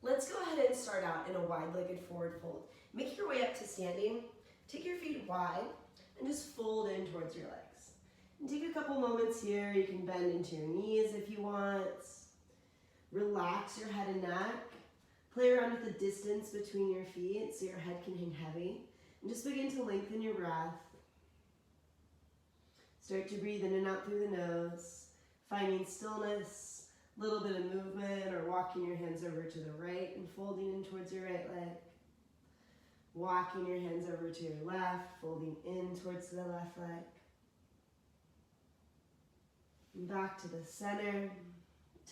Let's go ahead and start out in a wide-legged forward fold. Make your way up to standing. Take your feet wide and just fold in towards your legs. And take a couple moments here. You can bend into your knees if you want. Relax your head and neck. Play around with the distance between your feet so your head can hang heavy. And just begin to lengthen your breath. Start to breathe in and out through the nose, finding stillness, a little bit of movement, or walking your hands over to the right and folding in towards your right leg. Walking your hands over to your left, folding in towards the left leg. And back to the center.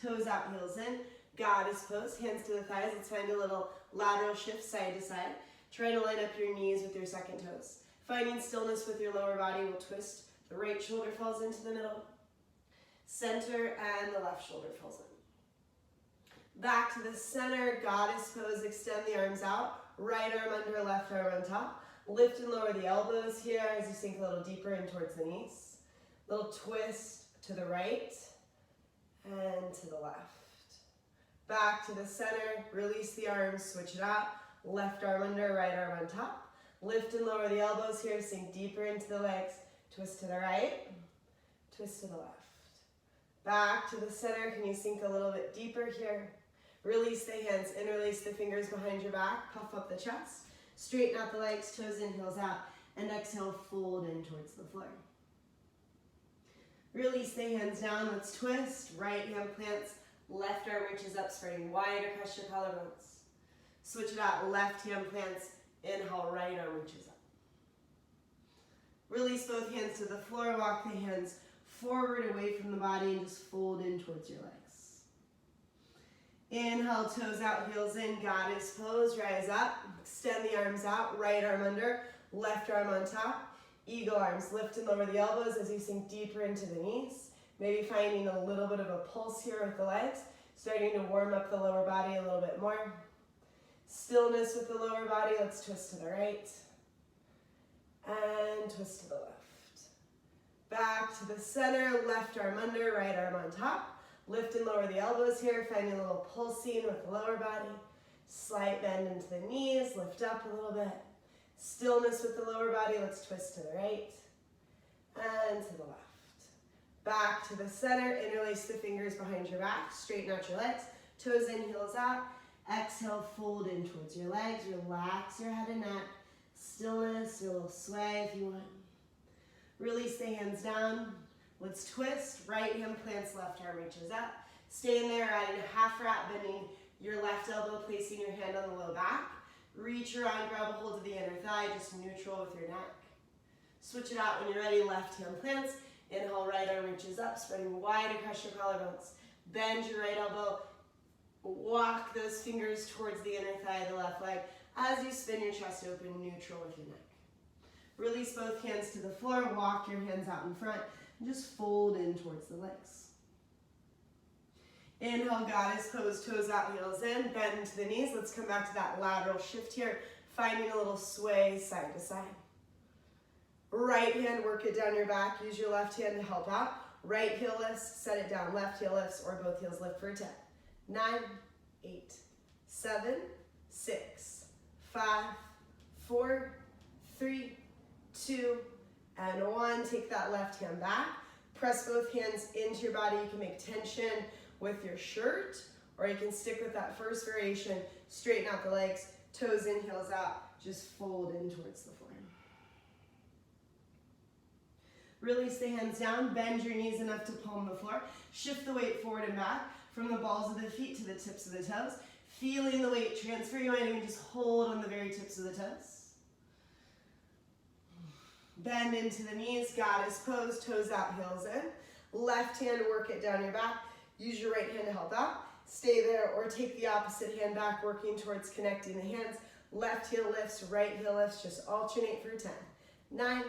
Toes out, heels in. Goddess pose, hands to the thighs. Let's find a little lateral shift side to side. Try to line up your knees with your second toes. Finding stillness with your lower body will twist. The right shoulder falls into the middle. Center and the left shoulder falls in. Back to the center, goddess pose. Extend the arms out. Right arm under, left arm on top. Lift and lower the elbows here as you sink a little deeper in towards the knees. Little twist to the right and to the left. Back to the center, release the arms, switch it out. Left arm under, right arm on top. Lift and lower the elbows here, sink deeper into the legs. Twist to the right, twist to the left. Back to the center, can you sink a little bit deeper here? Release the hands, interlace the fingers behind your back, puff up the chest. Straighten out the legs, toes in, heels out, and exhale, fold in towards the floor. Release the hands down, let's twist. Right hand plants, left arm reaches up, spreading wide across your collarbones. Switch it out, left hand plants, inhale, right arm reaches up. Release both hands to the floor, walk the hands forward away from the body and just fold in towards your legs. Inhale, toes out, heels in, goddess pose, rise up. Extend the arms out, right arm under, left arm on top. Eagle arms, lift and lower the elbows as you sink deeper into the knees. Maybe finding a little bit of a pulse here with the legs, starting to warm up the lower body a little bit more. Stillness with the lower body, let's twist to the right. And twist to the left. Back to the center, left arm under, right arm on top. Lift and lower the elbows here, finding a little pulsing with the lower body. Slight bend into the knees, lift up a little bit. Stillness with the lower body, let's twist to the right and to the left. Back to the center, interlace the fingers behind your back, straighten out your legs, toes in, heels out. Exhale, fold in towards your legs, relax your head and neck. Stillness, a little sway if you want. Release the hands down. Let's twist. Right hand plants, left arm reaches up. Stay in there, adding a half wrap, bending your left elbow, placing your hand on the low back. Reach around, grab a hold of the inner thigh, just neutral with your neck. Switch it out when you're ready, left hand plants. Inhale, right arm reaches up, spreading wide across your collarbones. Bend your right elbow. Walk those fingers towards the inner thigh of the left leg. As you spin your chest open, neutral with your neck. Release both hands to the floor, walk your hands out in front, and just fold in towards the legs. Inhale, goddess pose, toes out, heels in, bend to the knees. Let's come back to that lateral shift here, finding a little sway side to side. Right hand, work it down your back, use your left hand to help out. Right heel lifts, set it down, left heel lifts, or both heels lift for a 10. 9, 8, 7, 6, 5, 4, 3, 2, and 1. Take that left hand back. Press both hands into your body. You can make tension with your shirt, or you can stick with that first variation. Straighten out the legs, toes in, heels out. Just fold in towards the floor. Release the hands down. Bend your knees enough to palm the floor. Shift the weight forward and back from the balls of the feet to the tips of the toes. Feeling the weight transfer, you might even just hold on the very tips of the toes. Bend into the knees, goddess pose, toes out, heels in. Left hand, work it down your back. Use your right hand to help out. Stay there or take the opposite hand back, working towards connecting the hands. Left heel lifts, right heel lifts, just alternate for 10. 9,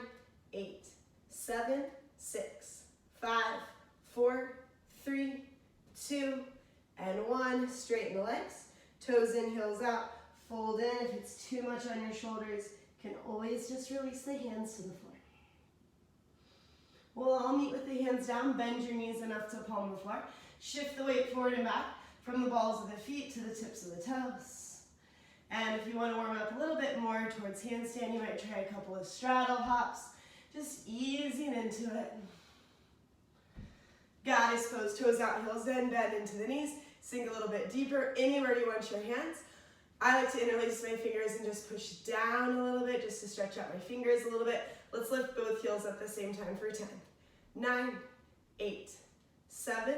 8, 7, 6, 5, 4, 3, 2, and 1. Straighten the legs. Toes in, heels out, fold in. If it's too much on your shoulders, you can always just release the hands to the floor. We'll all meet with the hands down, bend your knees enough to palm the floor. Shift the weight forward and back from the balls of the feet to the tips of the toes. And if you want to warm up a little bit more towards handstand, you might try a couple of straddle hops, just easing into it. Goddess pose, toes out, heels in, bend into the knees, sink a little bit deeper, anywhere you want your hands. I like to interlace my fingers and just push down a little bit, just to stretch out my fingers a little bit. Let's lift both heels at the same time for 10, 9, 8, 7,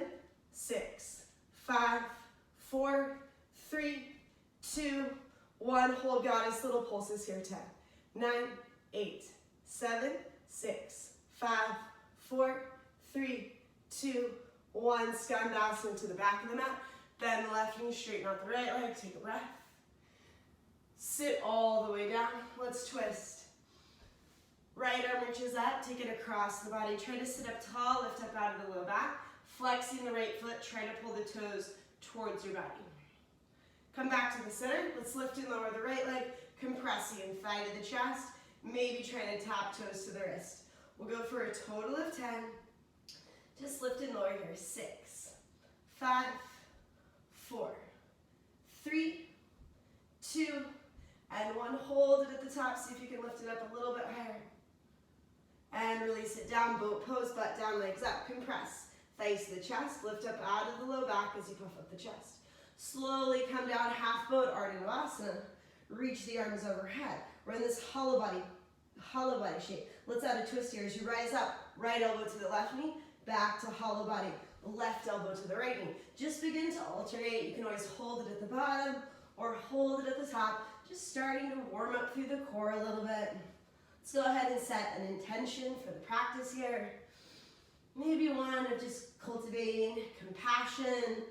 6, 5, 4, 3, 2, 1. Hold goddess, little pulses here. 10, 9, 8, 7, 6, 5, 4, 3, 2, 1. Skandasana to the back of the mat. Bend the left knee, straighten out the right leg. Take a breath. Sit all the way down. Let's twist. Right arm reaches up, take it across the body. Try to sit up tall, lift up out of the low back. Flexing the right foot, try to pull the toes towards your body. Come back to the center. Let's lift and lower the right leg, compressing thigh to the chest. Maybe trying to tap toes to the wrist. We'll go for a total of 10. Just lift and lower here. 6, 5, 4, 3, 2, and 1. Hold it at the top. See if you can lift it up a little bit higher. And release it down. Boat pose, butt down, legs up. Compress. Thighs to the chest. Lift up out of the low back as you puff up the chest. Slowly come down, half boat, Ardha Navasana. Reach the arms overhead. We're in this hollow body shape. Let's add a twist here as you rise up. Right elbow to the left knee, back to hollow body. Left elbow to the right knee. Just begin to alternate. You can always hold it at the bottom or hold it at the top. Just starting to warm up through the core a little bit. Let's go ahead and set an intention for the practice here. Maybe one of just cultivating compassion,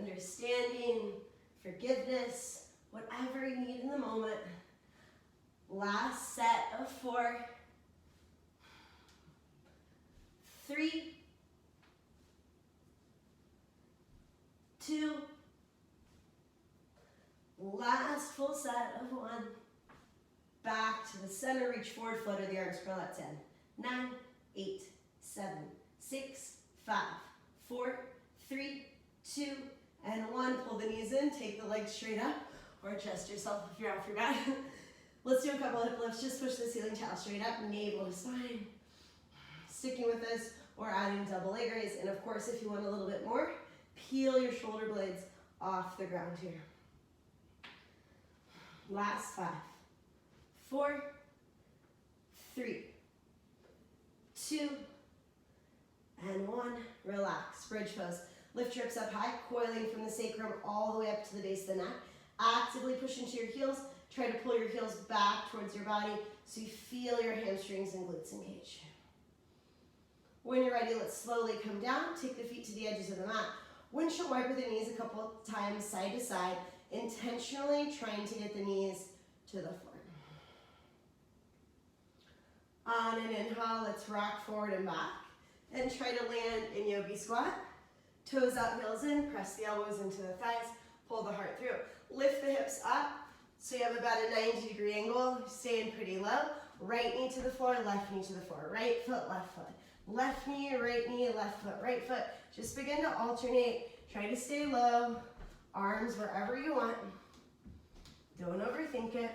understanding, forgiveness, whatever you need in the moment. Last set of 4, 3, 2, last full set of 1. Back to the center, reach forward, flutter the arms, curl at 10, 9, 8, 7, 6, 5, 4, 3, 2, and 1. Pull the knees in, take the legs straight up, or adjust yourself if you're off your back. Let's do a couple hip lifts. Just push the ceiling towel straight up, navel to spine. Sticking with this, or adding double leg raise. And of course, if you want a little bit more, peel your shoulder blades off the ground here. Last 5, 4, 3, 2, and 1. Relax. Bridge pose. Lift your hips up high, coiling from the sacrum all the way up to the base of the neck. Actively push into your heels. Try to pull your heels back towards your body so you feel your hamstrings and glutes engage. When you're ready, let's slowly come down. Take the feet to the edges of the mat. Windshield wiper the knees a couple times side to side, intentionally trying to get the knees to the floor. On an inhale, let's rock forward and back. And try to land in yogi squat. Toes out, heels in, press the elbows into the thighs, pull the heart through. Lift the hips up so you have about a 90-degree angle, staying pretty low. Right knee to the floor, left knee to the floor. Right foot, left foot. Left knee, left foot, right foot. Just begin to alternate. Try to stay low. Arms wherever you want. Don't overthink it.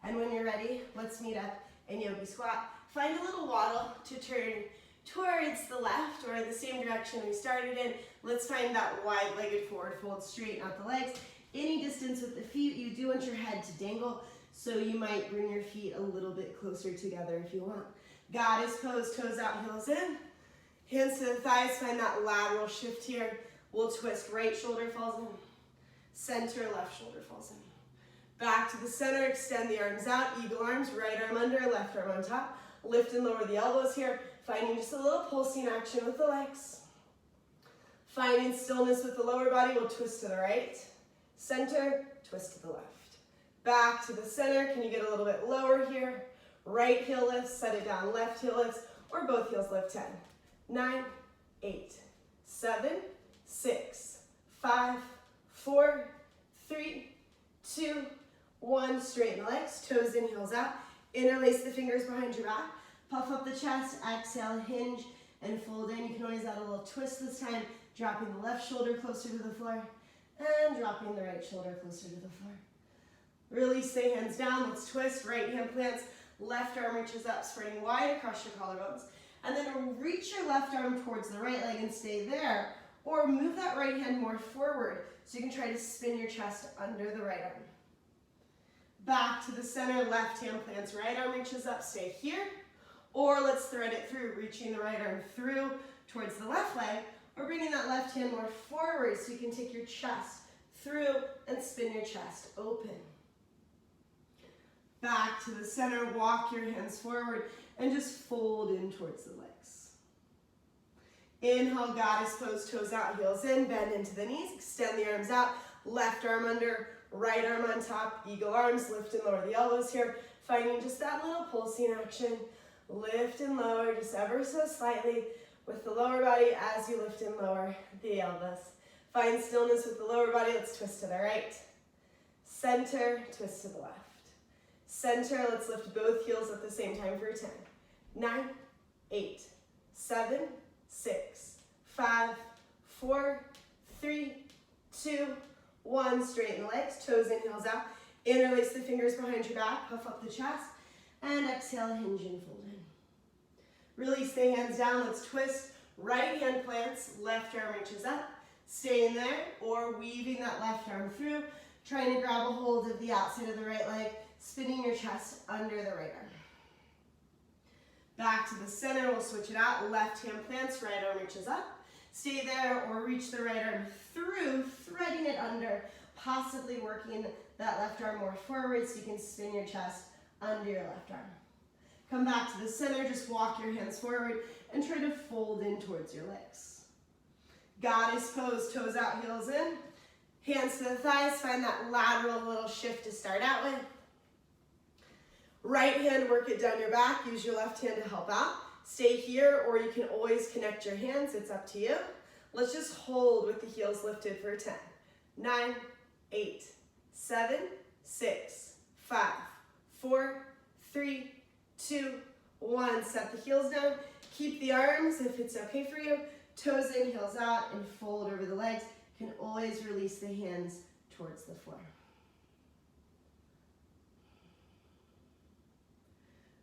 And when you're ready, let's meet up in yogi squat. Find a little waddle to turn towards the left or the same direction we started in. Let's find that wide-legged forward fold, straighten out the legs. Any distance with the feet, you do want your head to dangle, so you might bring your feet a little bit closer together if you want. Goddess pose, toes out, heels in. Hands to the thighs, find that lateral shift here. We'll twist, right shoulder falls in. Center, left shoulder falls in. Back to the center, extend the arms out, eagle arms, right arm under, left arm on top. Lift and lower the elbows here, finding just a little pulsing action with the legs. Finding stillness with the lower body, we'll twist to the right. Center, twist to the left. Back to the center, can you get a little bit lower here? Right heel lifts, set it down, left heel lifts, or both heels lift. 10, 9, 8, 7, 6, 5, 4, 3, 2, 1. Straighten the legs, toes in, heels out. Interlace the fingers behind your back. Puff up the chest, exhale, hinge, and fold in. You can always add a little twist this time. Dropping the left shoulder closer to the floor and dropping the right shoulder closer to the floor. Release the hands down. Let's twist. Right hand plants. Left arm reaches up, spreading wide across your collarbones. And then reach your left arm towards the right leg and stay there. Or move that right hand more forward so you can try to spin your chest under the right arm. Back to the center. Left hand plants. Right arm reaches up. Stay here. Or let's thread it through, reaching the right arm through towards the left leg, or bringing that left hand more forward so you can take your chest through and spin your chest open. Back to the center, walk your hands forward and just fold in towards the legs. Inhale, goddess pose, toes out, heels in, bend into the knees, extend the arms out, left arm under, right arm on top, eagle arms, lift and lower the elbows here, finding just that little pulsing action. Lift and lower just ever so slightly with the lower body as you lift and lower the elbows. Find stillness with the lower body. Let's twist to the right. Center, twist to the left. Center, let's lift both heels at the same time for 10. 9, 8, 7, 6, 5, 4, 3, 2, 1. Straighten the legs, toes in, heels out. Interlace the fingers behind your back, puff up the chest. And exhale, hinge and fold in. Release the hands down. Let's twist. Right hand plants, left arm reaches up. Stay in there, or weaving that left arm through, trying to grab a hold of the outside of the right leg, spinning your chest under the right arm. Back to the center, we'll switch it out. Left hand plants, right arm reaches up. Stay there, or reach the right arm through, threading it under, possibly working that left arm more forward so you can spin your chest under your left arm. Come back to the center, just walk your hands forward and try to fold in towards your legs. Goddess pose, toes out, heels in. Hands to the thighs, find that lateral little shift to start out with. Right hand, work it down your back, use your left hand to help out. Stay here, or you can always connect your hands, it's up to you. Let's just hold with the heels lifted for 10. 9, 8, 7, 6, 5, 4, 3, 2, 1. Set the heels down. Keep the arms, if it's okay for you. Toes in, heels out, and fold over the legs. You can always release the hands towards the floor.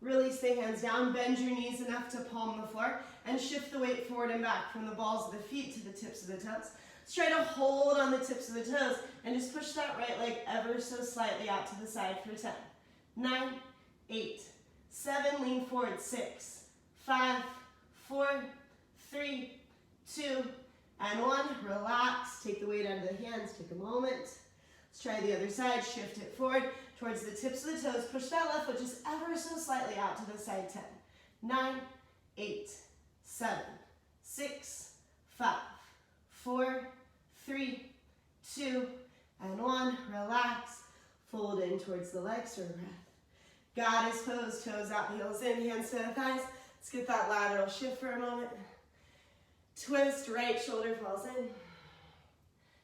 Release the hands down. Bend your knees enough to palm the floor, and shift the weight forward and back from the balls of the feet to the tips of the toes. Let's try to hold on the tips of the toes and just push that right leg ever so slightly out to the side for 10. 9, 8, 7, lean forward, 6, 5, 4, 3, 2, and 1. Relax, take the weight out of the hands, take a moment. Let's try the other side, shift it forward towards the tips of the toes. Push that left foot just ever so slightly out to the side, 10. 9, 8, 7, 6, 5, 4, 3, 2, and 1. Relax, fold in towards the legs for a breath. Goddess pose, toes out, heels in, hands to the thighs. Let's get that lateral shift for a moment. Twist, right shoulder falls in.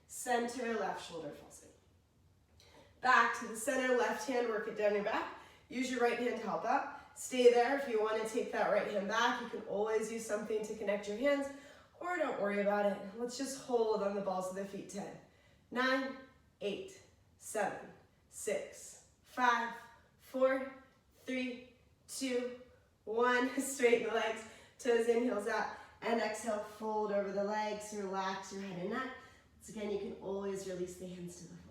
Center, left shoulder falls in. Back to the center, left hand, work it down your back. Use your right hand to help out. Stay there. If you want to take that right hand back, you can always use something to connect your hands, or don't worry about it. Let's just hold on the balls of the feet. 10, 9, 8, 7, 6, 5, 4, 3, 2, 1. Straighten the legs, toes in, heels out, and exhale, fold over the legs, relax your head and neck. Once again, you can always release the hands to the floor.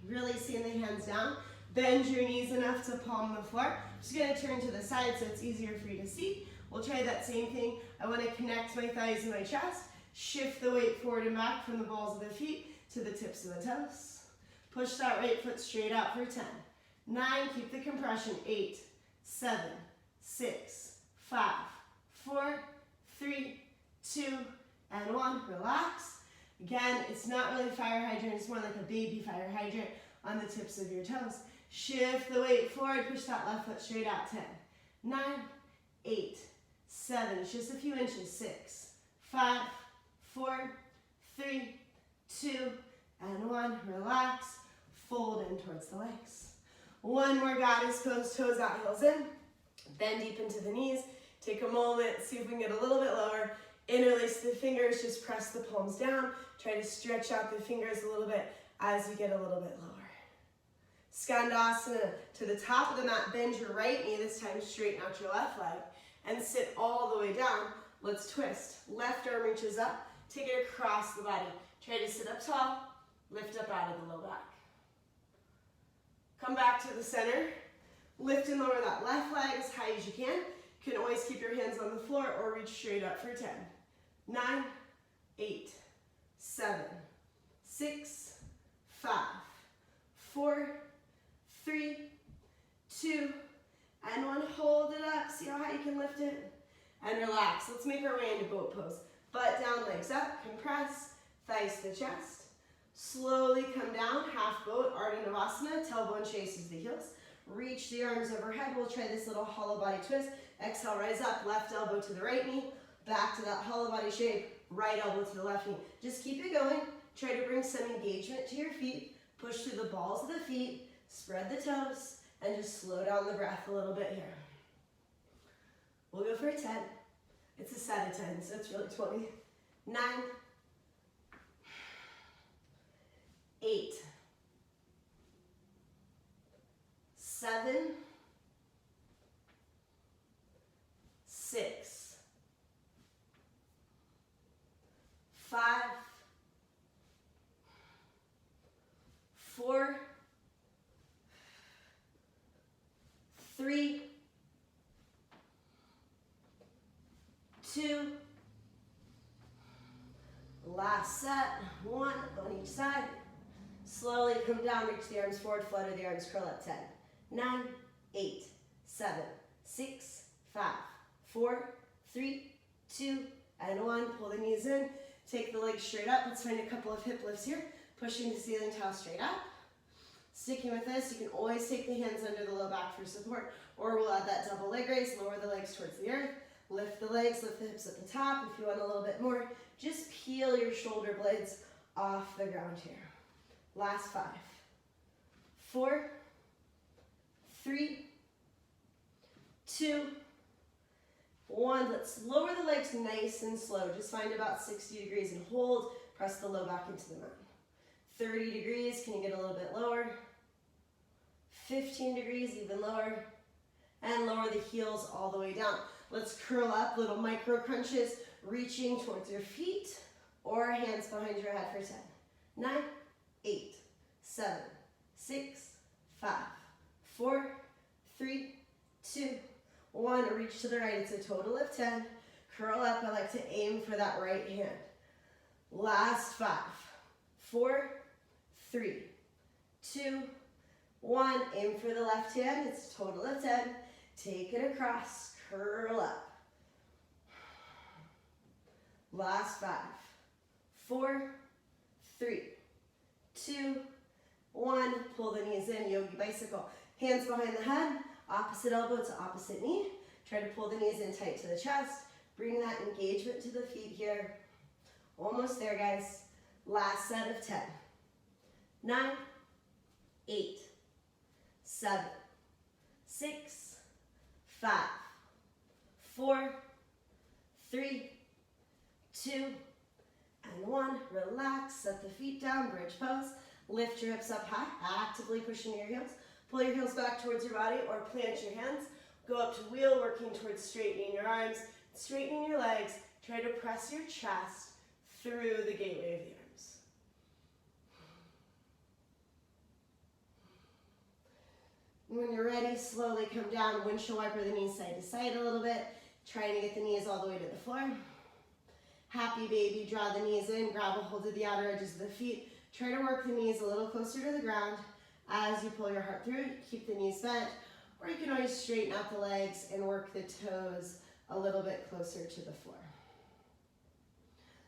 Releasing the hands down, bend your knees enough to palm the floor. Just gonna turn to the side so it's easier for you to see. We'll try that same thing. I wanna connect my thighs and my chest, shift the weight forward and back from the balls of the feet to the tips of the toes. Push that right foot straight out for 10. 9, keep the compression. 8, 7, 6, 5, 4, 3, 2, and 1. Relax. Again, it's not really a fire hydrant, it's more like a baby fire hydrant on the tips of your toes. Shift the weight forward, push that left foot straight out. 10, 9, 8, 7, it's just a few inches. 6, 5, 4, 3, 2, and 1. Relax. Fold in towards the legs. One more goddess pose, toes out, heels in. Bend deep into the knees. Take a moment, see if we can get a little bit lower. Interlace the fingers, just press the palms down. Try to stretch out the fingers a little bit as you get a little bit lower. Skandasana, to the top of the mat, bend your right knee, this time straighten out your left leg, and sit all the way down. Let's twist. Left arm reaches up, take it across the body. Try to sit up tall, lift up out of the low back. Come back to the center. Lift and lower that left leg as high as you can. You can always keep your hands on the floor or reach straight up for 10. 9, 8, 7, 6, 5, 4, 3, 2, and 1. Hold it up. See how high you can lift it? And relax. Let's make our way into boat pose. Butt down, legs up, compress, thighs to the chest. Slowly come down, half boat, Ardha Navasana, tailbone chases the heels. Reach the arms overhead. We'll try this little hollow body twist. Exhale, rise up, left elbow to the right knee. Back to that hollow body shape, right elbow to the left knee. Just keep it going. Try to bring some engagement to your feet. Push through the balls of the feet, spread the toes, and just slow down the breath a little bit here. We'll go for 10. It's a set of 10, so it's really 20. 9, 8, 7, 6, 5, 4, 3, 2, last set, 1 on each side. Slowly come down, reach the arms forward, flutter the arms, curl up 10. 9, 8, 7, 6, 5, 4, 3, 2, and 1. Pull the knees in, take the legs straight up. Let's find a couple of hip lifts here. Pushing the ceiling towel straight up. Sticking with this, you can always take the hands under the low back for support, or we'll add that double leg raise, lower the legs towards the earth. Lift the legs, lift the hips at the top. If you want a little bit more, just peel your shoulder blades off the ground here. Last 5, 4, 3, 2, 1. Let's lower the legs nice and slow. Just find about 60 degrees and hold. Press the low back into the mat. 30 degrees, can you get a little bit lower? 15 degrees, even lower. And lower the heels all the way down. Let's curl up, little micro crunches, reaching towards your feet or hands behind your head for 10. 9, 8, 7, 6, 5, 4, 3, 2, 1. Reach to the right. It's a total of 10. Curl up. I like to aim for that right hand. Last 5, 4, 3, 2, 1. Aim for the left hand. It's a total of 10. Take it across. Curl up. Last 5, 4, 3, 2, 1. Pull the knees in, yogi bicycle. Hands behind the head, opposite elbow to opposite knee. Try to pull the knees in tight to the chest. Bring that engagement to the feet here. Almost there, guys. Last set of 10. 9, 8, 7, 6, 5, 4, 3, 2, and 1. Relax, set the feet down, bridge pose. Lift your hips up high, actively pushing your heels. Pull your heels back towards your body or plant your hands. Go up to wheel, working towards straightening your arms, straightening your legs. Try to press your chest through the gateway of the arms. When you're ready, slowly come down, windshield wiper the knees side to side a little bit, trying to get the knees all the way to the floor. Happy baby, draw the knees in, grab a hold of the outer edges of the feet. Try to work the knees a little closer to the ground. As you pull your heart through, keep the knees bent, or you can always straighten out the legs and work the toes a little bit closer to the floor.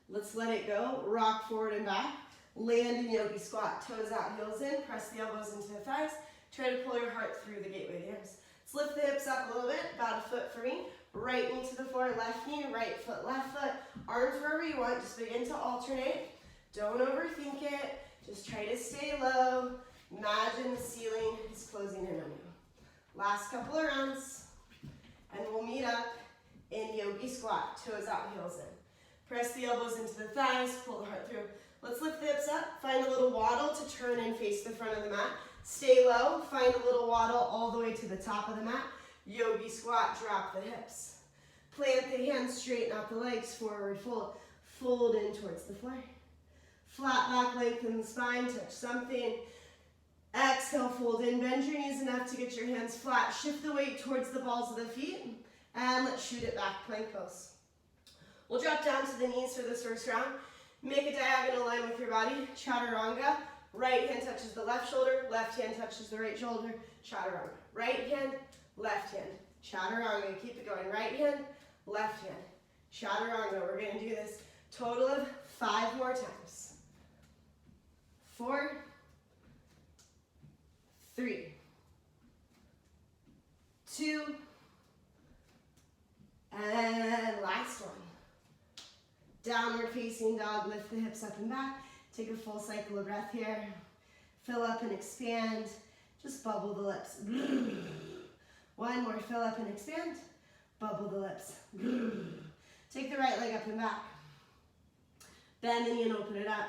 Let's let it go. Rock forward and back. Land in yogi squat. Toes out, heels in. Press the elbows into the thighs. Try to pull your heart through the gateway of the arms. Let's lift the hips up a little bit. About a foot for me. Right knee to the floor, left knee, right foot, left foot. Arms wherever you want. Just begin to alternate. Don't overthink it. Just try to stay low. Imagine the ceiling is closing in on you. Last couple of rounds. And we'll meet up in yogi squat. Toes out, heels in. Press the elbows into the thighs, pull the heart through. Let's lift the hips up, find a little waddle to turn and face the front of the mat. Stay low, find a little waddle all the way to the top of the mat. Yogi squat, drop the hips. Plant the hands, straighten out the legs, forward fold. Fold in towards the floor. Flat back, lengthen the spine, touch something. Exhale, fold in, bend your knees enough to get your hands flat. Shift the weight towards the balls of the feet, and let's shoot it back, plank pose. We'll drop down to the knees for this first round. Make a diagonal line with your body, chaturanga. Right hand touches the left shoulder, left hand touches the right shoulder, chaturanga. Right hand, left hand, chaturanga. Keep it going, right hand, left hand, chaturanga. We're gonna do this total of 5 more times. 4, 3, 2, and last one. Downward facing dog, lift the hips up and back. Take a full cycle of breath here. Fill up and expand. Just bubble the lips. One more, fill up and expand. Bubble the lips. Take the right leg up and back. Bend the knee and open it up.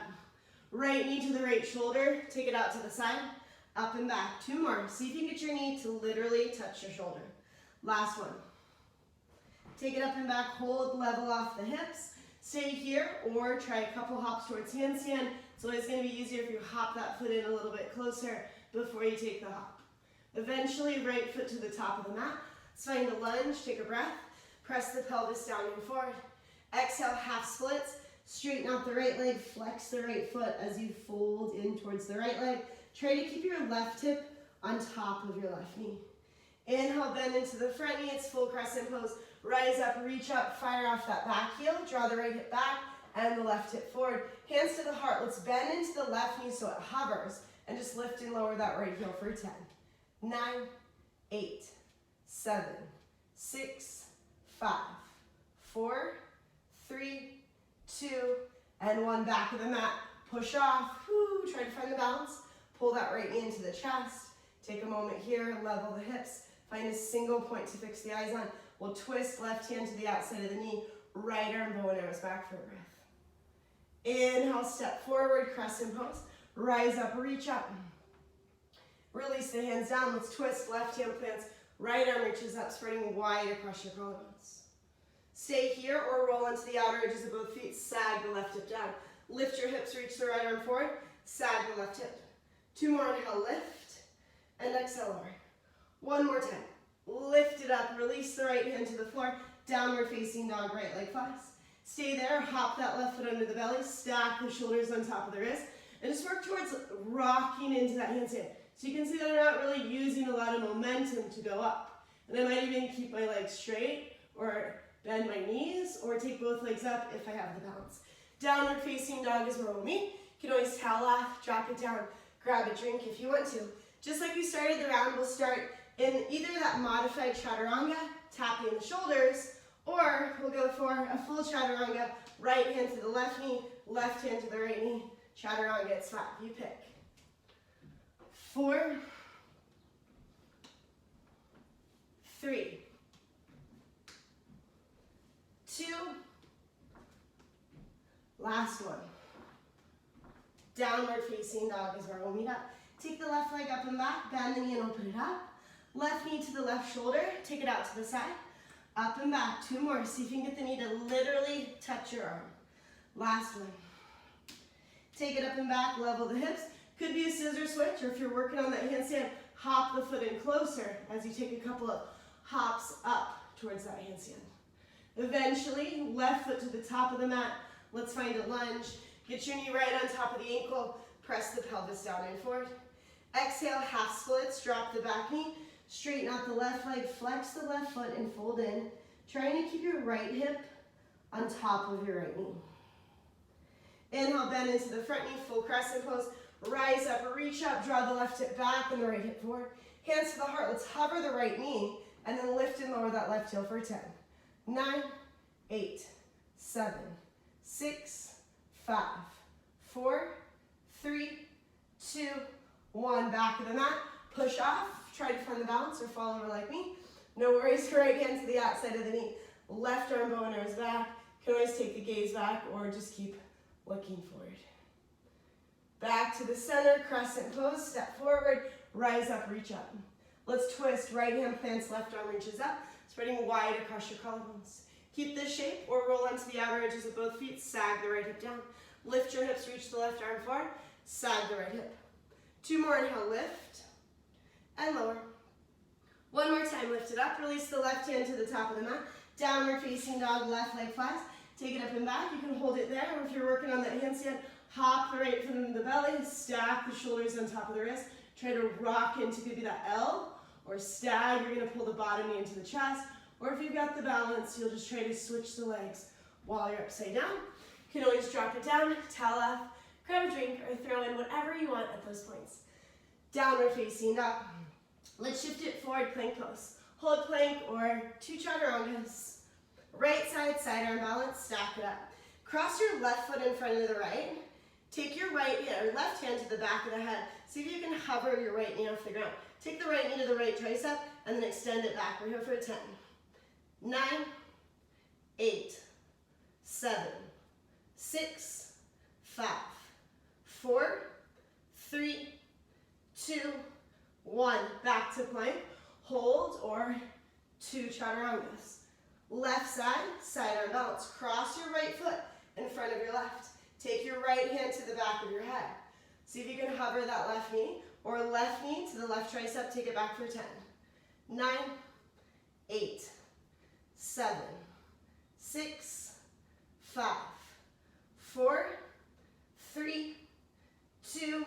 Right knee to the right shoulder. Take it out to the side. Up and back. 2 more. See if you can get your knee to literally touch your shoulder. Last one. Take it up and back. Hold, level off the hips. Stay here or try a couple hops towards handstand. It's always going to be easier if you hop that foot in a little bit closer before you take the hop. Eventually, right foot to the top of the mat. Let's find a lunge. Take a breath. Press the pelvis down and forward. Exhale, half splits. Straighten out the right leg. Flex the right foot as you fold in towards the right leg. Try to keep your left hip on top of your left knee. Inhale, bend into the front knee. It's full crescent pose. Rise up, reach up, fire off that back heel. Draw the right hip back and the left hip forward. Hands to the heart. Let's bend into the left knee so it hovers. And just lift and lower that right heel for 10. 9, 8, 7, 6, 5, 4, 3, 2, and 1. Back of the mat. Push off. Woo. Try to find the balance. Pull that right knee into the chest. Take a moment here. Level the hips. Find a single point to fix the eyes on. We'll twist left hand to the outside of the knee. Right arm, bow and arrows back for a breath. Inhale, step forward, crescent pose. Rise up, reach up. Release the hands down. Let's twist. Left hand plants. Right arm reaches up, spreading wide across your collarbones. Stay here or roll into the outer edges of both feet. Sag the left hip down. Lift your hips, reach the right arm forward. Sag the left hip. 2 more, inhale, lift. And exhale over. 1 more time. Lift it up, release the right hand to the floor. Downward facing dog, right leg flies. Stay there, hop that left foot under the belly. Stack the shoulders on top of the wrist. And just work towards rocking into that handstand. So you can see that I'm not really using a lot of momentum to go up. And I might even keep my legs straight or bend my knees or take both legs up if I have the balance. Downward facing dog is where we'll meet. You can always towel off, drop it down, grab a drink if you want to. Just like we started the round, we'll start in either that modified chaturanga, tapping the shoulders, or we'll go for a full chaturanga, right hand to the left knee, left hand to the right knee, chaturanga, it's 5, you pick. 4, 3, 2, last one. Downward facing dog is where we'll meet up. Take the left leg up and back, bend the knee and open it up. Left knee to the left shoulder, take it out to the side. Up and back, 2 more. See if you can get the knee to literally touch your arm. Last one. Take it up and back, level the hips. Could be a scissor switch, or if you're working on that handstand, hop the foot in closer as you take a couple of hops up towards that handstand. Eventually, left foot to the top of the mat. Let's find a lunge. Get your knee right on top of the ankle. Press the pelvis down and forward. Exhale, half splits, drop the back knee. Straighten out the left leg, flex the left foot and fold in. Trying to keep your right hip on top of your right knee. Inhale, bend into the front knee, full crescent pose. Rise up, reach up, draw the left hip back and the right hip forward. Hands to the heart, let's hover the right knee and then lift and lower that left heel for 10. 9, 8, 7, 6, 5, 4, 3, 2, 1. Back of the mat, push off. Try to find the balance or fall over like me. No worries, right hand to the outside of the knee. Left arm, bow and arrows back. You can always take the gaze back or just keep looking forward. Back to the center, crescent pose, step forward, rise up, reach up. Let's twist, right hand plants, left arm reaches up, spreading wide across your collarbones. Keep this shape or roll onto the outer edges of both feet, sag the right hip down. Lift your hips, reach the left arm forward, sag the right hip. 2 more, inhale, lift, and lower. 1 more time, lift it up, release the left hand to the top of the mat, downward facing dog, left leg flies, take it up and back, you can hold it there, or if you're working on that handstand, hop the right foot into the belly, stack the shoulders on top of the wrist, try to rock into maybe that L, or stag, you're gonna pull the bottom knee into the chest, or if you've got the balance, you'll just try to switch the legs while you're upside down. You can always drop it down, towel off, grab a drink, or throw in whatever you want at those points. Downward facing dog. Let's shift it forward, plank pose. Hold plank or 2 chaturangas. Right side, sidearm balance, stack it up. Cross your left foot in front of the right. Take your right hand or left hand to the back of the head. See if you can hover your right knee off the ground. Take the right knee to the right tricep and then extend it back. We're here for 10. 9, 8, 7, 6, 5, 4, 3, 2, 1. Back to plank. Hold or 2 chaturangas. Left side, sidearm balance. Cross your right foot in front of your left. Take your right hand to the back of your head. See if you can hover that left knee, or left knee to the left tricep, take it back for 10. 9, 8, 7, 6, 5, 4, 3, 2,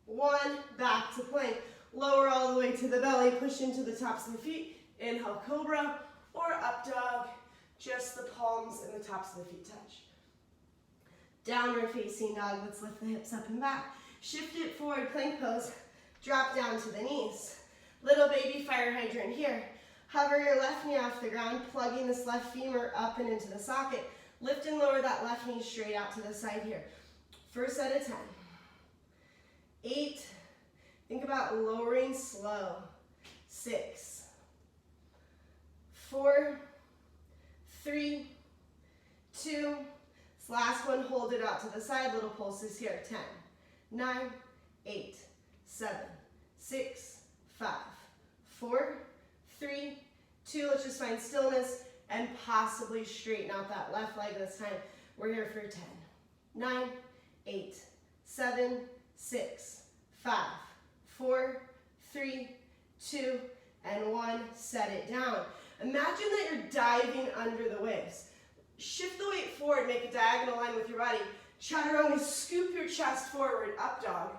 1. Back to plank. Lower all the way to the belly, push into the tops of the feet. Inhale, cobra, or up dog. Just the palms and the tops of the feet touch. Downward facing dog, let's lift the hips up and back. Shift it forward, plank pose. Drop down to the knees. Little baby fire hydrant here. Hover your left knee off the ground, plugging this left femur up and into the socket. Lift and lower that left knee straight out to the side here. First set of 10. 8. Think about lowering slow. 6. 4. 3. 2. This last one, hold it out to the side. Little pulses here. 10. 9, 8, 7, 6, 5, 4, 3, 2. Let's just find stillness and possibly straighten out that left leg this time. We're here for 10. 9, 8, 7, 6, 5, 4, 3, 2, and 1. Set it down. Imagine that you're diving under the waves. Shift the weight forward, make a diagonal line with your body. Chaturanga, scoop your chest forward, up dog.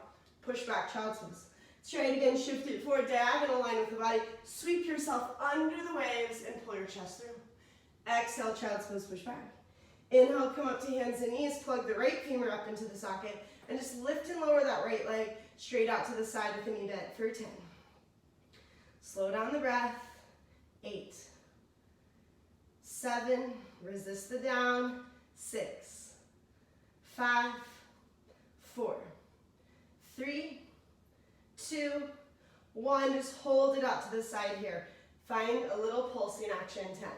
Push back, child's pose. Let's try it again, shift it forward, diagonal line with the body. Sweep yourself under the waves and pull your chest through. Exhale, child's pose, push back. Inhale, come up to hands and knees, plug the right femur up into the socket, and just lift and lower that right leg straight out to the side with the knee bent for 10. Slow down the breath. 8, 7, resist the down. 6, 5, 4, 3, 2, 1. Just hold it out to the side here. Find a little pulsing action. 10,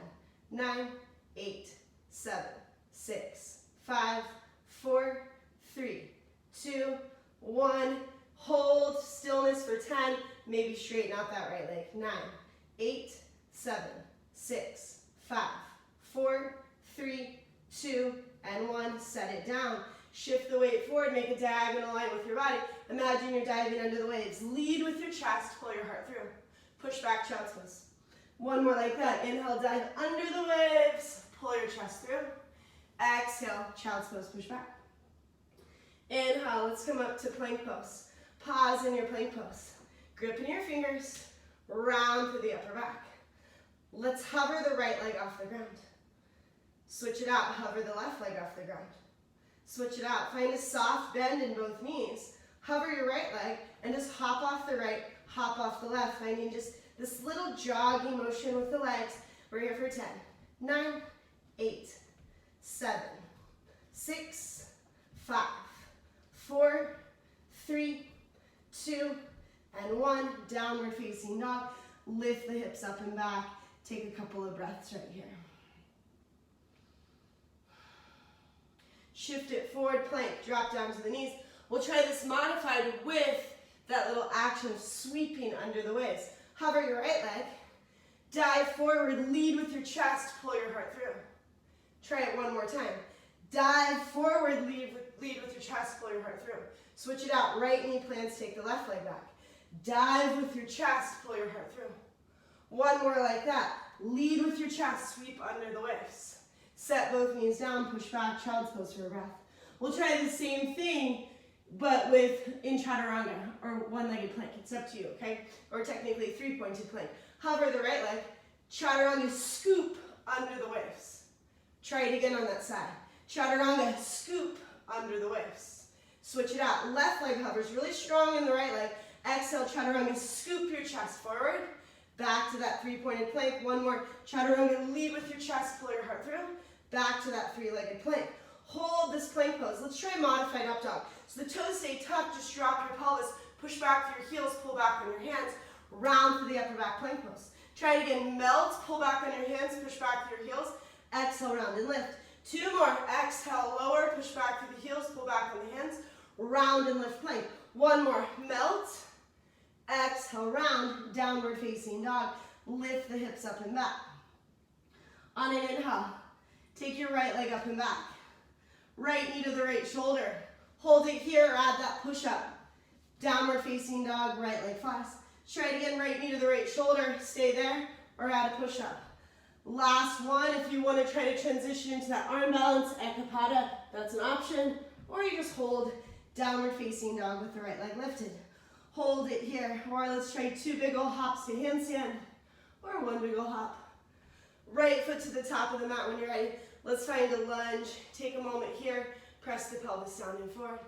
9, 8, 7, 6, 5, 4, 3, 2, 1. Hold stillness for 10. Maybe straighten out that right leg. 9, 8, 7, 6, 5, 4, 3, 2, and 1. Set it down. Shift the weight forward, make a diagonal line with your body. Imagine you're diving under the waves. Lead with your chest, pull your heart through. Push back, child's pose. 1 more like that. Inhale, dive under the waves. Pull your chest through. Exhale, child's pose, push back. Inhale, let's come up to plank pose. Pause in your plank pose. Grip in your fingers, round through the upper back. Let's hover the right leg off the ground. Switch it out, hover the left leg off the ground. Switch it out, find a soft bend in both knees. Hover your right leg and just hop off the right, hop off the left, finding just this little jogging motion with the legs. We're here for 10, 9, 8, 7, 6, 5, 4, 3, 2, and 1. Downward facing dog. Lift the hips up and back. Take a couple of breaths right here. shift it forward, plank, drop down to the knees. We'll try this modified with that little action of sweeping under the waves. Hover your right leg, dive forward, lead with your chest, pull your heart through. Try it one more time. Dive forward, lead with your chest, pull your heart through. Switch it out, right knee plants, take the left leg back. Dive with your chest, pull your heart through. One more like that. Lead with your chest, sweep under the waves. Set both knees down, push back, child's pose for a breath. We'll try the same thing, but in chaturanga, or one-legged plank. It's up to you, okay? Or technically three-pointed plank. Hover the right leg, chaturanga, scoop under the waves. Try it again on that side. Chaturanga, scoop under the waves. Switch it out. Left leg hovers really strong in the right leg. Exhale, chaturanga, scoop your chest forward. Back to that three-pointed plank. One more. Chaturanga, lead with your chest, pull your heart through. Back to that three-legged plank. Hold this plank pose. Let's try modified up dog. So the toes stay tucked, just drop your pelvis, push back through your heels, pull back on your hands, round through the upper back plank pose. Try it again, melt, pull back on your hands, push back through your heels, exhale, round and lift. Two more, exhale, lower, push back through the heels, pull back on the hands, round and lift plank. One more, melt, exhale, round, downward facing dog, lift the hips up and back. On an inhale, take your right leg up and back. Right knee to the right shoulder. Hold it here, add that push up. Downward facing dog, right leg flies. Try it again, right knee to the right shoulder, stay there, or add a push up. Last one, if you want to try to transition into that arm balance, ekapada, that's an option. Or you just hold downward facing dog with the right leg lifted. Hold it here, or let's try two big ol' hops to handstand, or one big ol' hop. Right foot to the top of the mat when you're ready. Let's find a lunge. Take a moment here. Press the pelvis down and forward.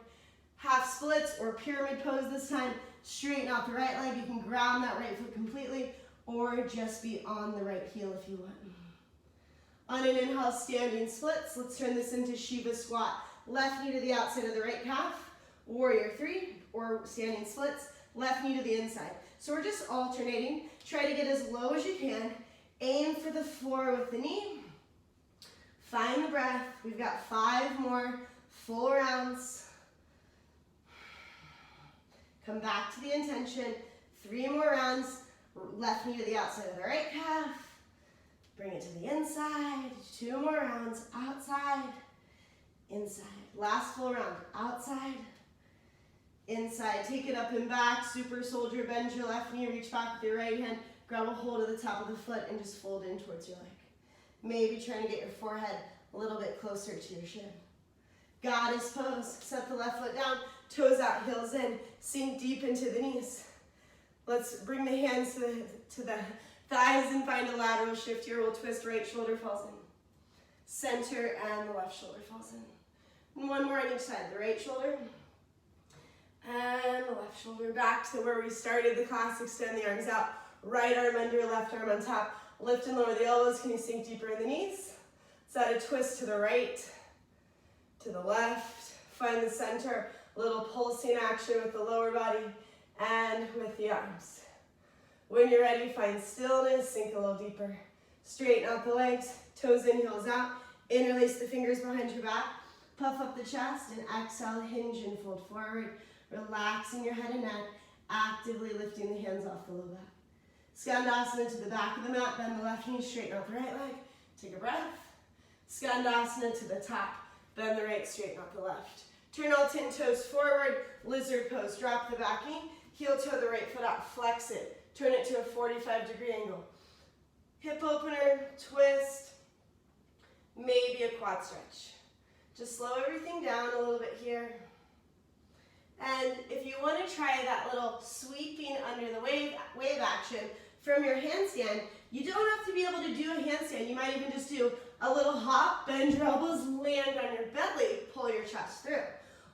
Half splits or pyramid pose this time. Straighten out the right leg. You can ground that right foot completely or just be on the right heel if you want. On an inhale, standing splits. Let's turn this into Shiva squat. Left knee to the outside of the right calf. Warrior three or standing splits. Left knee to the inside. So we're just alternating. Try to get as low as you can. Aim for the floor with the knee. Find the breath. We've got 5 more full rounds. Come back to the intention. 3 more rounds. Left knee to the outside of the right calf. Bring it to the inside. 2 more rounds. Outside. Inside. Last full round. Outside. Inside. Take it up and back. Super soldier. Bend your left knee. Reach back with your right hand. Grab a hold of the top of the foot and just fold in towards your leg. Maybe trying to get your forehead a little bit closer to your shin. Goddess pose. Set the left foot down. Toes out, heels in. Sink deep into the knees. Let's bring the hands to the thighs and find a lateral shift here. We'll twist, right shoulder falls in. Center and the left shoulder falls in. And one more on each side. The right shoulder and the left shoulder. Back to where we started the class. Extend the arms out. Right arm under, left arm on top. Lift and lower the elbows. Can you sink deeper in the knees? Let's add a twist to the right, to the left. Find the center. A little pulsing action with the lower body and with the arms. When you're ready, find stillness. Sink a little deeper. Straighten out the legs. Toes in, heels out. Interlace the fingers behind your back. Puff up the chest and exhale, hinge and fold forward. Relaxing your head and neck. Actively lifting the hands off the low back. Skandasana to the back of the mat, bend the left knee, straighten out the right leg. Take a breath. Skandasana to the top, bend the right, straighten out the left. Turn all 10 toes forward, lizard pose. Drop the back knee, heel toe the right foot out, flex it. Turn it to a 45-degree angle. Hip opener, twist, maybe a quad stretch. Just slow everything down a little bit here. And if you want to try that little sweeping under the wave action from your handstand, you don't have to be able to do a handstand. You might even just do a little hop, bend your elbows, land on your belly, pull your chest through.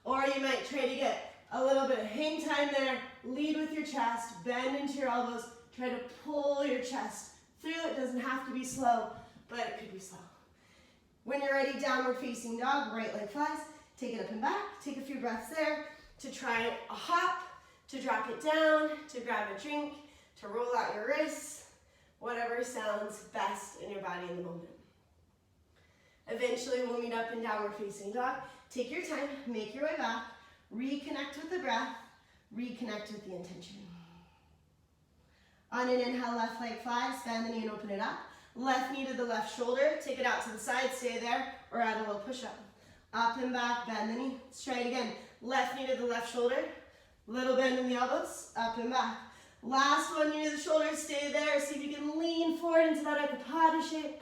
Or you might try to get a little bit of hang time there, lead with your chest, bend into your elbows, try to pull your chest through. It doesn't have to be slow, but it could be slow. When you're ready, downward facing dog, right leg flies, take it up and back, take a few breaths there. To try a hop, to drop it down, to grab a drink, to roll out your wrists, whatever sounds best in your body in the moment. Eventually we'll meet up in downward facing dog. Take your time, make your way back, reconnect with the breath, reconnect with the intention. On an inhale, left leg flies, bend the knee and open it up. Left knee to the left shoulder, take it out to the side, stay there, or add a little push-up. Up and back, bend the knee. Let's try it again. Left knee to the left shoulder, little bend in the elbows, up and back. Last one, knee to the shoulder, stay there. See if you can lean forward into that Ekapada shape.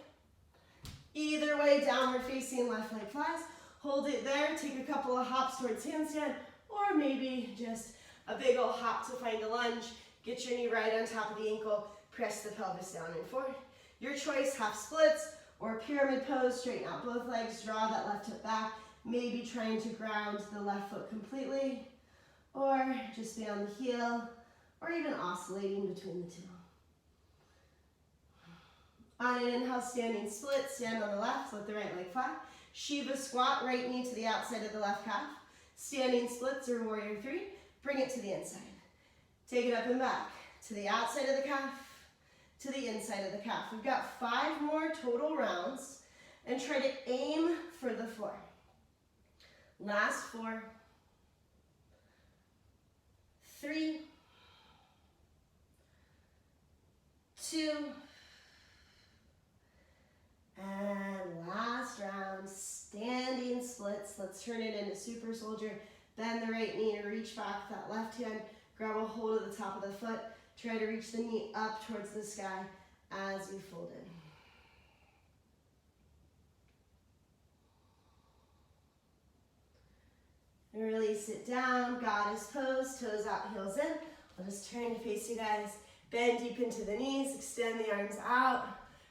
Either way, downward facing, left leg flies. Hold it there, take a couple of hops towards handstand, or maybe just a big old hop to find a lunge. Get your knee right on top of the ankle, press the pelvis down and forward. Your choice, half splits or pyramid pose, straighten out both legs, draw that left hip back, maybe trying to ground the left foot completely, or just be on the heel, or even oscillating between the two. On an inhale, standing split, stand on the left, let the right leg fly. Shiva squat, right knee to the outside of the left calf. Standing splits or warrior three, bring it to the inside. Take it up and back, to the outside of the calf, to the inside of the calf. We've got 5 more total rounds, and try to aim for the floor. Last 4, 3, 2, and last round, standing splits. Let's turn it into super soldier. Bend the right knee, reach back that left hand, grab a hold of the top of the foot. Try to reach the knee up towards the sky as you fold in. And release it down, goddess pose, toes out, heels in. I'll just turn to face you guys. Bend deep into the knees, extend the arms out.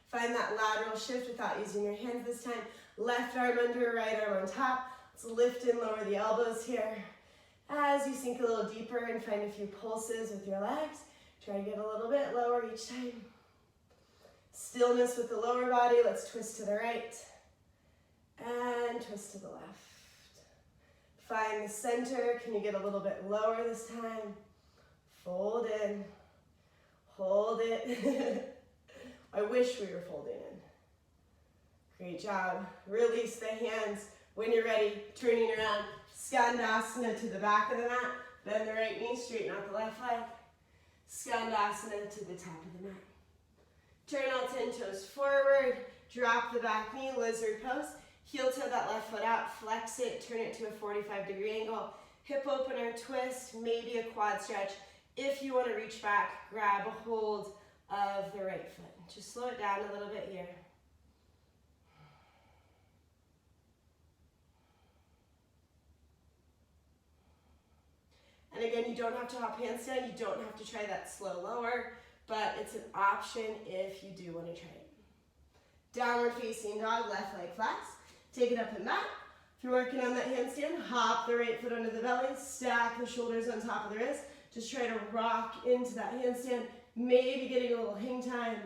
Find that lateral shift without using your hands this time. Left arm under, right arm on top. Let's lift and lower the elbows here. As you sink a little deeper and find a few pulses with your legs, try to get a little bit lower each time. Stillness with the lower body. Let's twist to the right and twist to the left. Find the center. Can you get a little bit lower this time? Fold in. Hold it. I wish we were folding in. Great job. Release the hands. When you're ready, turning around. Skandasana to the back of the mat. Bend the right knee, straighten out the left leg. Skandasana to the top of the mat. Turn all 10 toes forward. Drop the back knee, lizard pose. Heel toe that left foot out. Flex it, turn it to a 45-degree angle. Hip opener, twist, maybe a quad stretch. If you want to reach back, grab a hold of the right foot. Just slow it down a little bit here. And again, you don't have to hop handstand, you don't have to try that slow lower, but it's an option if you do want to try it. Downward facing dog, left leg flex. Take it up and back. If you're working on that handstand, hop the right foot under the belly, stack the shoulders on top of the wrist. Just try to rock into that handstand, maybe getting a little hang time.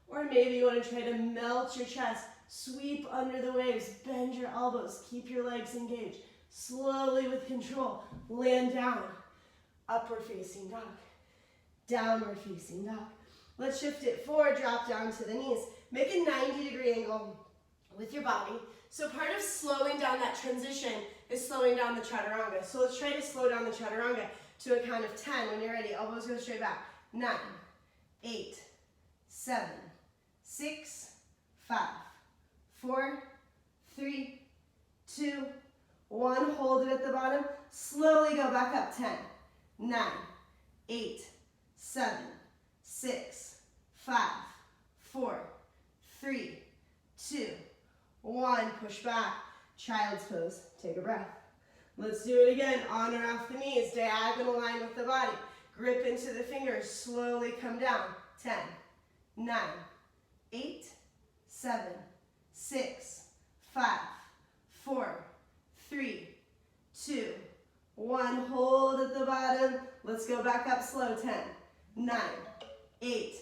Or maybe you want to try to melt your chest, sweep under the waves, bend your elbows, keep your legs engaged. Slowly with control, land down. Upward facing dog, downward facing dog. Let's shift it forward, drop down to the knees. Make a 90-degree angle with your body. So part of slowing down that transition is slowing down the chaturanga. So let's try to slow down the chaturanga to a count of 10. When you're ready, elbows go straight back. 9, 8, 7, 6, 5, 4, 3, 2, 1. Hold it at the bottom. Slowly go back up. 10, 9, 8, 7, 6, 5, 4, 3, 2, 1. Push back. Child's pose. Take a breath. Let's do it again. On or off the knees. Diagonal line with the body. Grip into the fingers. Slowly come down. 10, 9, 8, 7, 6, 5, 4, 3, 2, 1. Hold at the bottom. Let's go back up slow. 10, 9, 8,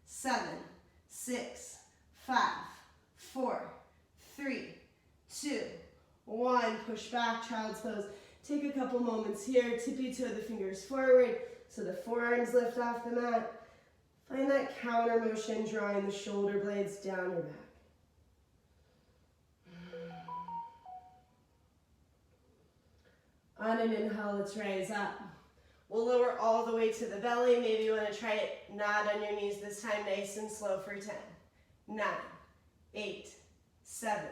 7, 6, 5, 4, 3, 2, 1. Push back, child's pose. Take a couple moments here. Tippy toe the fingers forward so the forearms lift off the mat. Find that counter motion, drawing the shoulder blades down your back. On an inhale, let's rise up. We'll lower all the way to the belly. Maybe you want to try it not on your knees this time, nice and slow for 10, 9, 8, 7,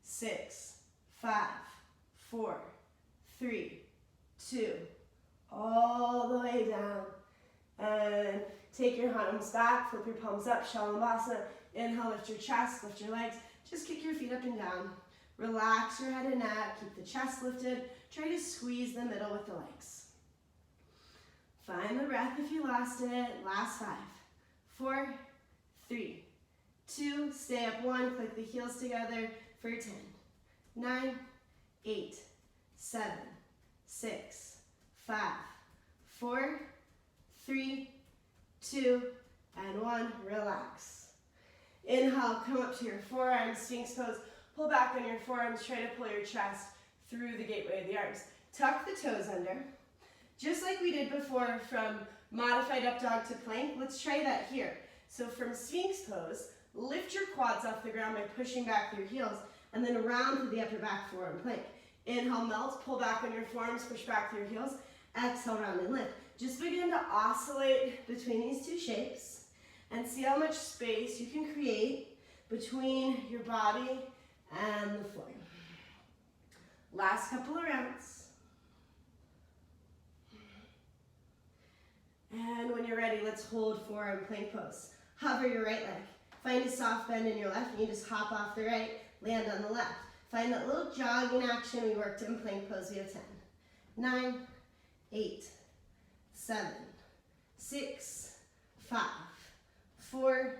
6, 5, 4, 3, 2, all the way down. And take your arms back, flip your palms up, Shalabhasana. Inhale, lift your chest, lift your legs. Just kick your feet up and down. Relax your head and neck, keep the chest lifted. Try to squeeze the middle with the legs. Find the breath if you lost it. Last 5, 4, 3, 2, stay up 1, click the heels together for 10, 9, 8, 7, 6, 5, 4, 3, 2, and 1. Relax. Inhale, come up to your forearms, Sphinx pose. Pull back on your forearms, try to pull your chest through the gateway of the arms. Tuck the toes under. Just like we did before from modified up dog to plank, let's try that here. So from Sphinx pose, lift your quads off the ground by pushing back your heels, and then round to the upper back forearm plank. Inhale, melt, pull back on your forearms, push back through your heels. Exhale, round and lift. Just begin to oscillate between these two shapes and see how much space you can create between your body and the floor. Last couple of rounds. And when you're ready, let's hold forearm plank pose. Hover your right leg. Find a soft bend in your left, and you just hop off the right, land on the left. Find that little jogging action we worked in plank pose. We have 10, 9, 8, 7, 6, 5, 4,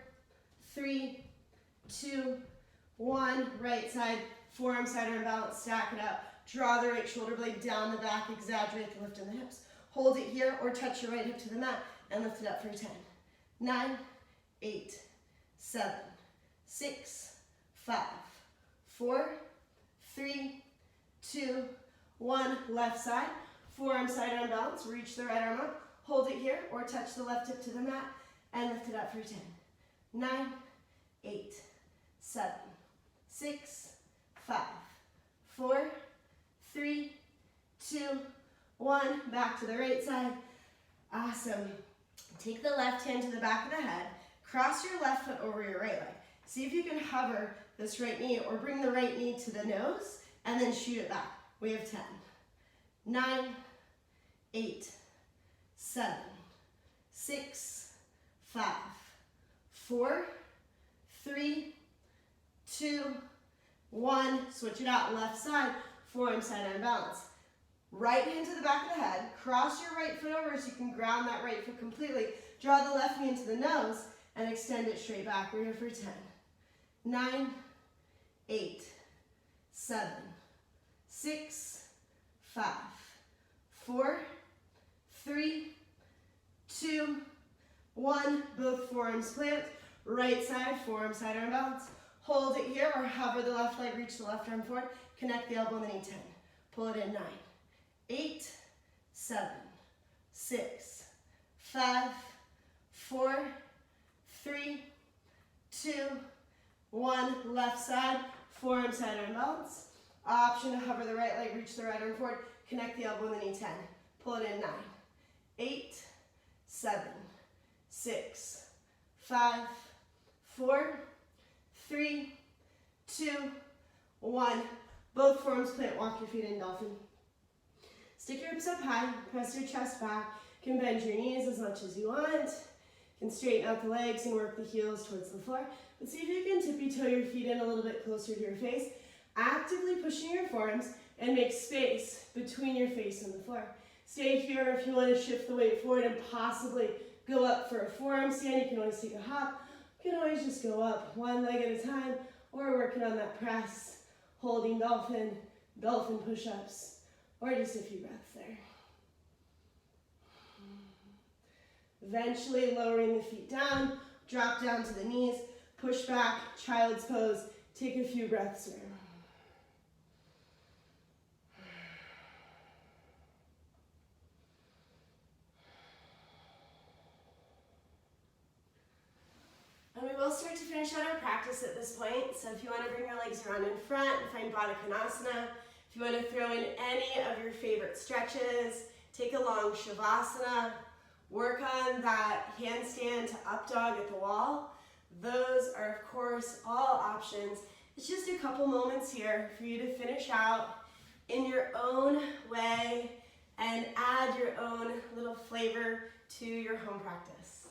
3, 2, 1. Right side, forearm side arm balance, stack it up. Draw the right shoulder blade down the back, exaggerate the lift in the hips. Hold it here or touch your right hip to the mat and lift it up for 10, 9, 8, 7, 6, 5, 4, 3, 2, 1. Left side, forearm side arm balance. Reach the right arm up. Hold it here or touch the left hip to the mat and lift it up for 10, 9, 8, 7, 6, 5, 4, 3, 2, 1. Back to the right side. Awesome. Take the left hand to the back of the head. Cross your left foot over your right leg. See if you can hover this right knee or bring the right knee to the nose and then shoot it back. We have 10, 9, 8, 7, 6, 5, 4, 3, 2, 1. Switch it out. Left side, forearm side arm balance. Right hand to the back of the head. Cross your right foot over so you can ground that right foot completely. Draw the left knee into the nose and extend it straight back. We're here for 10, 9, 8, 7, 6, 5, 4, 3, 2, 1. Both forearms plant. Right side, forearm side arm balance. Hold it here or hover the left leg, reach the left arm forward. Connect the elbow and the knee. 10. Pull it in. 9, 8, 7, 6, 5, 4, 3, 2, 1. Left side, forearm side arm balance. Option to hover the right leg, reach the right arm forward. Connect the elbow and the knee. 10. Pull it in. 9, 8, 7, 6, 5, 4, 3, 2, 1. Both forearms plant. Walk your feet in dolphin. Stick your hips up high. Press your chest back. You can bend your knees as much as you want. You can straighten out the legs and work the heels towards the floor. But see if you can tippy-toe your feet in a little bit closer to your face. Actively pushing your forearms and make space between your face and the floor. Stay here if you want to shift the weight forward and possibly go up for a forearm stand. You can always take a hop. You can always just go up one leg at a time or working on that press, holding dolphin, dolphin push-ups, or just a few breaths there. Eventually lowering the feet down, drop down to the knees, push back, child's pose, take a few breaths there. And we will start to finish out our practice at this point. So if you want to bring your legs around in front, find Baddha Konasana. If you want to throw in any of your favorite stretches, take a long shavasana, work on that handstand to up dog at the wall. Those are, of course, all options. It's just a couple moments here for you to finish out in your own way and add your own little flavor to your home practice.